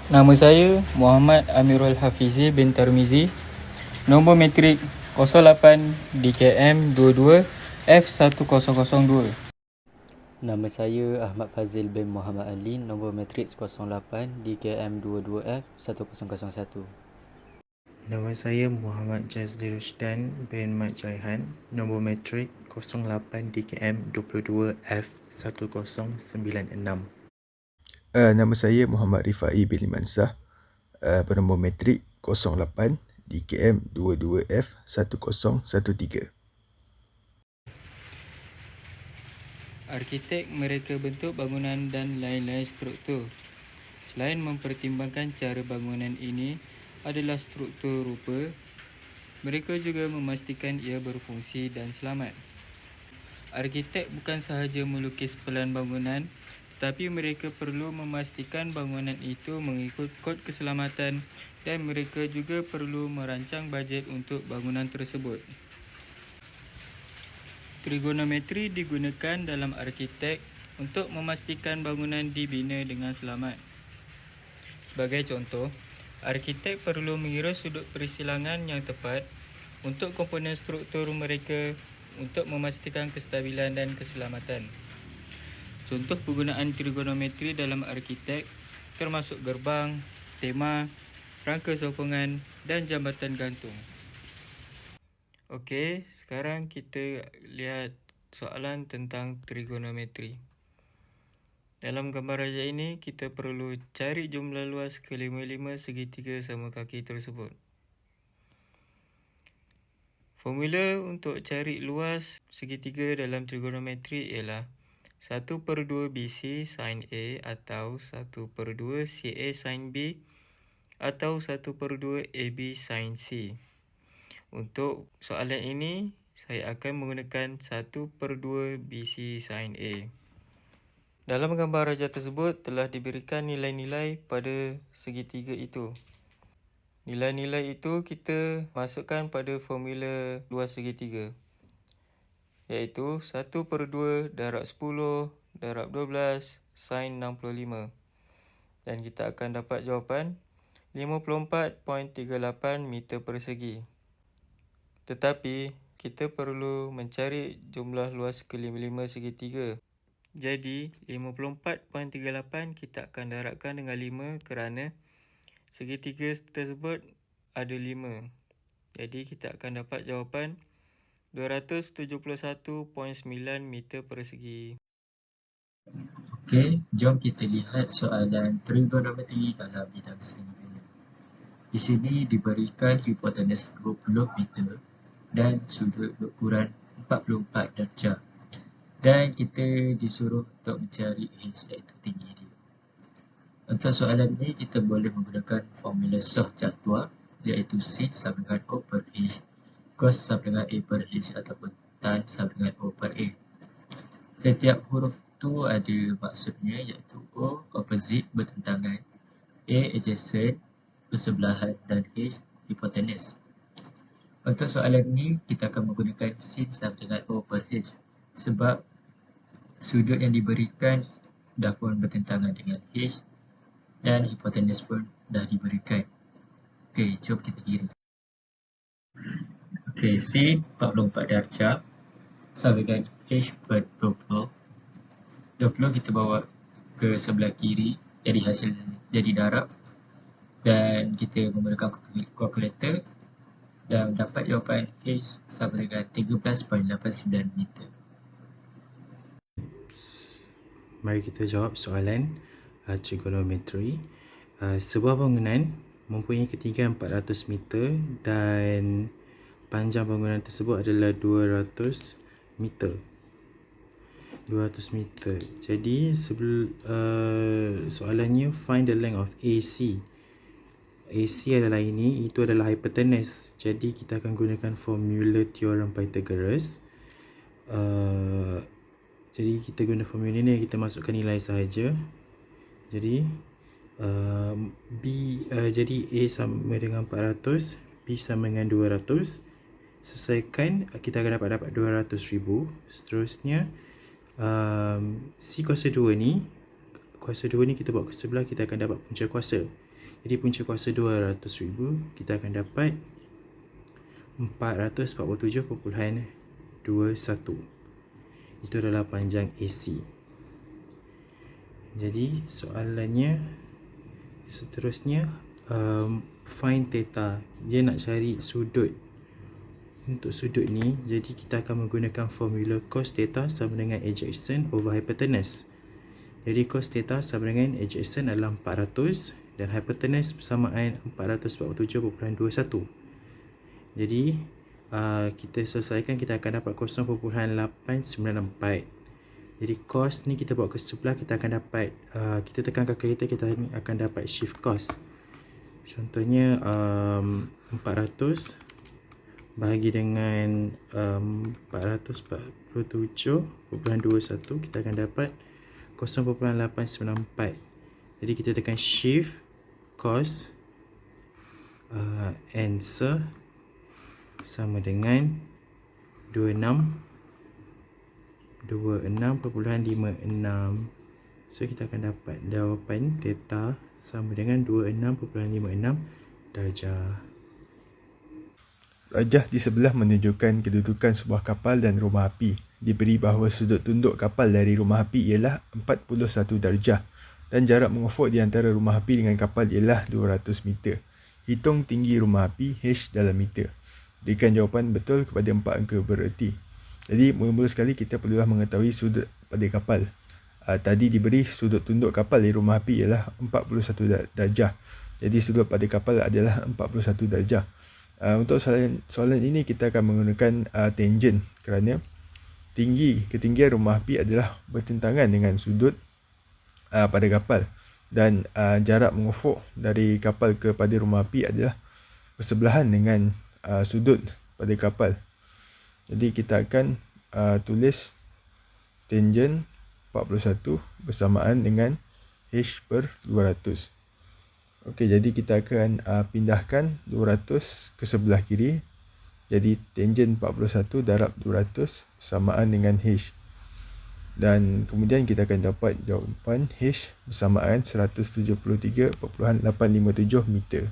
Nama saya Muhammad Amirul Hafizi bin Tarmizi. Nombor matrik 08 DKM 22 F1002. Nama saya Ahmad Fazil bin Muhammad Ali, nombor matrik 08 DKM 22F 1001. Nama saya Muhammad Jazli Rusdan bin Mat Jaihan, nombor matrik 08 DKM 22F1096. Nama saya Muhammad Rifai bin Limansah, bernombor matrik 08 DKM 22F1013. Arkitek mereka bentuk bangunan dan lain-lain struktur. Selain mempertimbangkan cara bangunan ini adalah struktur rupa, mereka juga memastikan ia berfungsi dan selamat. Arkitek bukan sahaja melukis pelan bangunan, tetapi mereka perlu memastikan bangunan itu mengikut kod keselamatan dan mereka juga perlu merancang bajet untuk bangunan tersebut. Trigonometri digunakan dalam arkitek untuk memastikan bangunan dibina dengan selamat. Sebagai contoh, arkitek perlu mengira sudut persilangan yang tepat untuk komponen struktur mereka untuk memastikan kestabilan dan keselamatan. Contoh penggunaan trigonometri dalam arkitek termasuk gerbang, tema, rangka sokongan dan jambatan gantung. Okey, sekarang kita lihat soalan tentang trigonometri. Dalam gambar raja ini, kita perlu cari jumlah luas kelima-lima segitiga sama kaki tersebut. Formula untuk cari luas segitiga dalam trigonometri ialah 1/2 BC sin A atau 1/2 CA sin B atau 1/2 AB sin C. Untuk soalan ini, saya akan menggunakan 1/2 BC sin A. Dalam gambar raja tersebut telah diberikan nilai-nilai pada segitiga itu. Nilai-nilai itu kita masukkan pada formula luas segitiga, iaitu 1/2 darab 10 darab 12 sin 65. Dan kita akan dapat jawapan 54.38 meter persegi. Tetapi, kita perlu mencari jumlah luas kelima-lima segitiga. Jadi, 54.38 kita akan darabkan dengan 5 kerana segitiga tersebut ada 5. Jadi, kita akan dapat jawapan 271.9 meter persegi. Okey, jom kita lihat soalan trigonometri dalam bidang seni. Di sini diberikan hipotenus 20 meter dan sudut berukuran 44 darjah. Dan kita disuruh untuk mencari H, iaitu tinggi dia. Untuk soalan ini, kita boleh menggunakan formula Soh Jatua, iaitu sin sama dengan O per H, cos sama dengan A per H ataupun tan sama dengan O per A. Setiap huruf tu ada maksudnya, iaitu O opposite bertentangan, A adjacent bersebelahan dan H hypotenuse. Untuk soalan ini, kita akan menggunakan sin sama dengan O per H sebab sudut yang diberikan dah pun bertentangan dengan H dan hipotenus pun dah diberikan. Okey, jom kita kira. Okey, sin 44 darjah sama dengan H per 20. 20 kita bawa ke sebelah kiri, jadi hasil jadi darab. Dan kita menggunakan kalkulator dan dapat jawapan H sama dengan 13.89 meter. Mari kita jawab soalan trigonometri. Sebuah bangunan mempunyai ketinggian 400 meter dan panjang bangunan tersebut adalah 200 meter. 200 meter. Jadi soalannya find the length of AC. AC adalah ini, itu adalah hypotenuse. Jadi kita akan gunakan formula teorem Pythagoras. Jadi kita guna formula ni, kita masukkan nilai sahaja. Jadi jadi A sama dengan 400, B sama dengan 200. Selesaikan, kita akan dapat 200,000. Seterusnya C kuasa 2 ni kita bawa ke sebelah, kita akan dapat punca kuasa. Jadi punca kuasa 200,000, kita akan dapat 447.21. Itu adalah panjang AC. Jadi soalannya seterusnya, find theta. Dia nak cari sudut. Untuk sudut ni, jadi kita akan menggunakan formula cos theta sama dengan adjacent over hypotenuse. Jadi cos theta sama dengan adjacent adalah 400 dan hypotenuse bersamaan 447.21. Jadi kita selesaikan, kita akan dapat 0.894. Jadi cos ni kita bawa ke sebelah, kita akan dapat, kita tekan kalkulator, kita akan dapat shift cos. Contohnya 400 bahagi dengan 447.21, kita akan dapat 0.894. Jadi kita tekan shift cos, answer sama dengan 26.56. So kita akan dapat jawapan theta sama dengan 26.56 darjah. Rajah di sebelah menunjukkan kedudukan sebuah kapal dan rumah api. Diberi bahawa sudut tunduk kapal dari rumah api ialah 41 darjah dan jarak mengufuk di antara rumah api dengan kapal ialah 200 meter. Hitung tinggi rumah api H dalam meter. Berikan jawapan betul kepada 4 angka bererti. Jadi mula-mula sekali kita perlulah mengetahui sudut pada kapal. Tadi diberi sudut tunduk kapal di rumah api ialah 41 darjah. Jadi sudut pada kapal adalah 41 darjah. Untuk soalan ini kita akan menggunakan tangent kerana ketinggian rumah api adalah bertentangan dengan sudut pada kapal dan jarak mengufuk dari kapal kepada rumah api adalah bersebelahan dengan sudut pada kapal. Jadi kita akan tulis tangent 41 bersamaan dengan H per 200. Okey, jadi kita akan pindahkan 200 ke sebelah kiri. Jadi tangent 41 darab 200 bersamaan dengan H. Dan kemudian kita akan dapat jawapan H bersamaan 173.857 meter.